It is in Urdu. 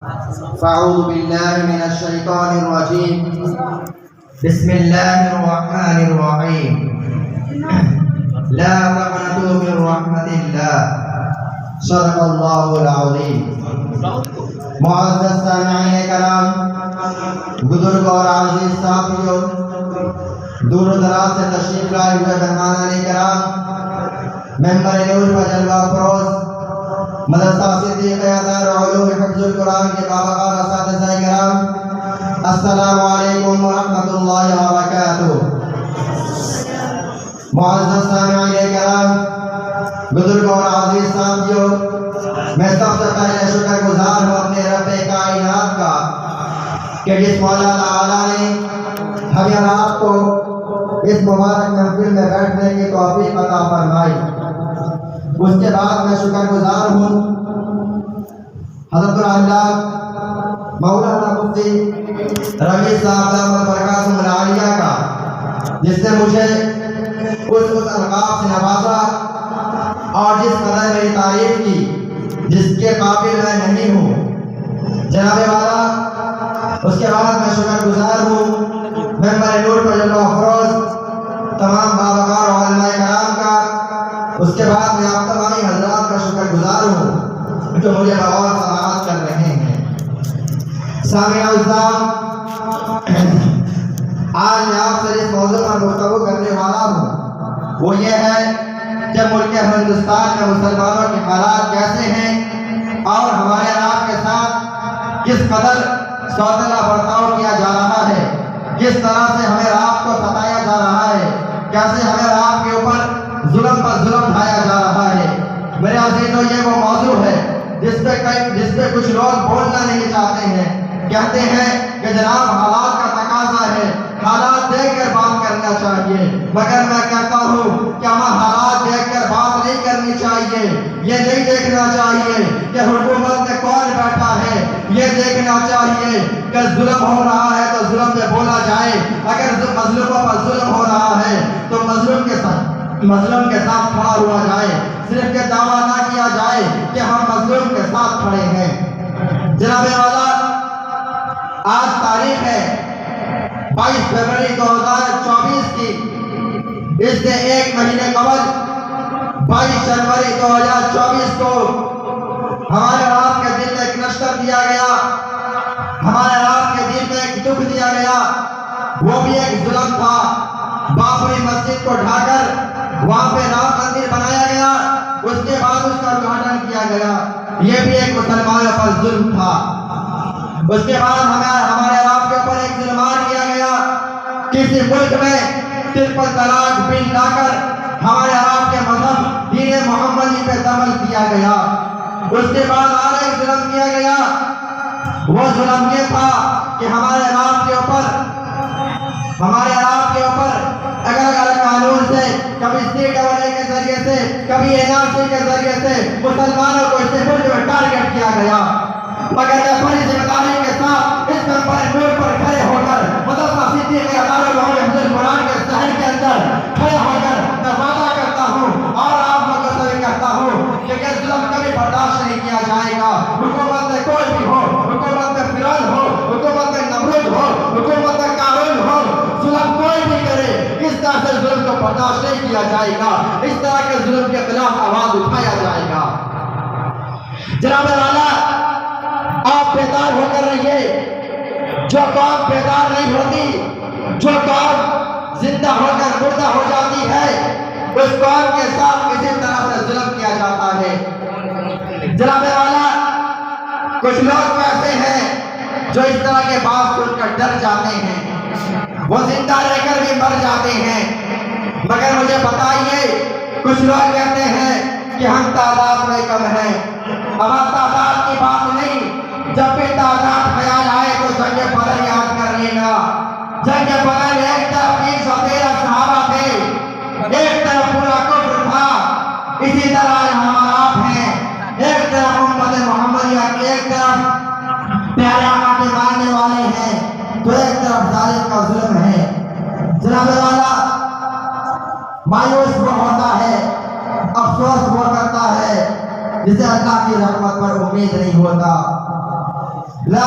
فاعوذ باللہ من الشیطان الرجیم بسم اللہ الرحمن الرحیم لا تقنطوا من رحمت اللہ صدق اللہ العظیم۔ معزز سامعین کرام، بزرگ اور عزیز ساتھیوں، دور و دراز سے تشریف لائے ہوئے مہمانان کرام، ممبر نور و جلوہ افروز مدرسہ صدیقیہ دارالعلوم حفظ القرآن کے باوقار اساتذہ کرام، السلام علیکم ورحمۃ اللہ وبرکاتہ۔ معزز سامعین کرام، بزرگ اور عزیز ساتھیوں، میں سب سے پہلے شکر گزار ہوں اپنے رب کائنات کا کہ جس مولا تعالیٰ نے ہمیں اور آپ کو اس مبارک محفل میں بیٹھنے کی توفیق عطا فرمائی۔ اس کے بعد میں شکر گزار ہوں حضرت العلامہ مولانا مفتی رمیز صاحب دامت برکاتہم العالیہ کا، جس نے مجھے اس القاب سے نوازا اور جس قدر میری تعریف کی جس کے قابل میں نہیں ہوں جناب والا۔ اس کے بعد میں شکر گزار ہوں ممبر نور پر جلوہ افروز تمام باوقار علماء کرام کا۔ اس کے بعد میں آپ تمامی حضرات کا شکر گزار ہوں جو مجھے بغور سماعت کر رہے ہیں۔ سامعین اعزاء، آج میں آپ سے اس موضوع پر گفتگو کرنے والا ہوں، وہ یہ ہے کہ ملک ہندوستان میں مسلمانوں کے حالات کیسے ہیں اور ہمارے آپ کے ساتھ کس قدر سوتیلا برتاؤ کیا جا رہا ہے، کس طرح سے ہمیں آپ کو ستایا جا رہا ہے، کیسے ہمیں آپ کے اوپر ظلم پر ظلم ڈھایا جا رہا ہے۔ میرے عزیزوں، یہ وہ موضوع ہے جس پہ کچھ لوگ بولنا نہیں چاہتے ہیں، کہتے ہیں کہ جناب حالات کا تقاضا ہے، حالات دیکھ کر بات کرنا چاہیے، مگر میں کہتا ہوں کہ ہمیں حالات دیکھ کر بات نہیں کرنی چاہیے۔ یہ نہیں دیکھنا چاہیے کہ حکومت میں کون بیٹھا ہے، یہ دیکھنا چاہیے کہ ظلم ہو رہا ہے تو ظلم پہ بولا جائے، اگر مظلوموں پر ظلم ہو رہا ہے تو مظلوم کے ساتھ کھڑا ہوا جائے، صرف یہ دعویٰ نہ کیا جائے کہ ہم مظلوم کے ساتھ کھڑے ہیں۔ جناب والا، آج تاریخ ہے 22 فروری 2024 کی۔ اس سے ایک مہینے قبل 22 جنوری 2024 کو ہمارے آپ کے دل میں ایک نشتر دیا گیا، ہمارے آپ کے دل میں ایک دکھ دیا گیا، وہ بھی ایک ظلم تھا۔ بابری مسجد کو ڈھا کر وہاں پہ رام مندر بنایا گیا، اس کے بعد اس کا ادگھاٹن کیا گیا، یہ بھی ایک مسلمانوں پر ظلم تھا۔ اس کے بعد ہمارے آپ کے اوپر ایک ظلمان کیا گیا، کسی ملک میں ٹرپل طلاق بل لا کر ہمارے آپ کے مذہب دین محمدی پہ دمن کیا گیا۔ اس کے بعد اور ایک ظلم کیا گیا، وہ ظلم یہ تھا کہ ہمارے آپ کے اوپر الگ الگ قانون سے، کبھی CAA کے ذریعے سے، کبھی NRC کے ذریعے سے مسلمانوں کو اس ملک میں ٹارگٹ کیا گیا۔ مگر میں بڑی ذمہ داری کے ساتھ اس ممبر نور پر کھڑے ہو کر مدرسہ صدیقیہ دارالعلوم حفظ القرآن کے شہر کے اندر کھڑے ہو کر میں وعدہ کرتا ہوں اور آپ لوگوں سے بھی کہتا ہوں کہ یہ ظلم کبھی برداشت نہیں کیا جائے گا۔ حکومت میں کوئی بھی ہو، حکومت میں فرعون ہو، حکومت میں نمرود ہو، حکومت میں قارون ہو، ظلم کوئی بھی کرے، اس طرح سے ظلم کو برداشت نہیں کیا جائے گا، اس طرح کے ظلم کے خلاف آواز اٹھایا جائے گا۔ جناب والا، آپ بیدار ہو کر رہیے۔ جو قوم بیدار نہیں ہوتی، جو قوم زندہ ہو کر مردہ ہو جاتی ہے، اس قوم کے ساتھ کسی طرح سے ظلم کیا جاتا ہے۔ جناب والا، کچھ لوگ ایسے ہیں جو اس طرح کے بات سن کر ڈر جاتے ہیں، وہ زندہ رہ کر بھی مر جاتے ہیں۔ مگر مجھے بتائیے، کچھ لوگ کہتے ہیں کہ ہم تعداد میں کم ہیں۔ ہمارا تعداد کی بات نہیں، جب بھی تعداد خیال آئے تو جنگ بدر یاد کر لینا۔ جنگ بدر ایک طرف 313 صحابہ تھے، ایک طرف پورا کفر تھا، اسی طرح ہمارا آپ ہیں، ایک طرف امت محمدیہ کی، ایک طرف پیارے آقا کے ماننے والے ہیں، تو ایک طرف ظالم کا ظلم ہے۔ جناب والا، مایوس وہ ہوتا ہے، افسوس وہ کرتا ہے جسے اللہ کی رحمت پر امید نہیں ہوتا۔ لا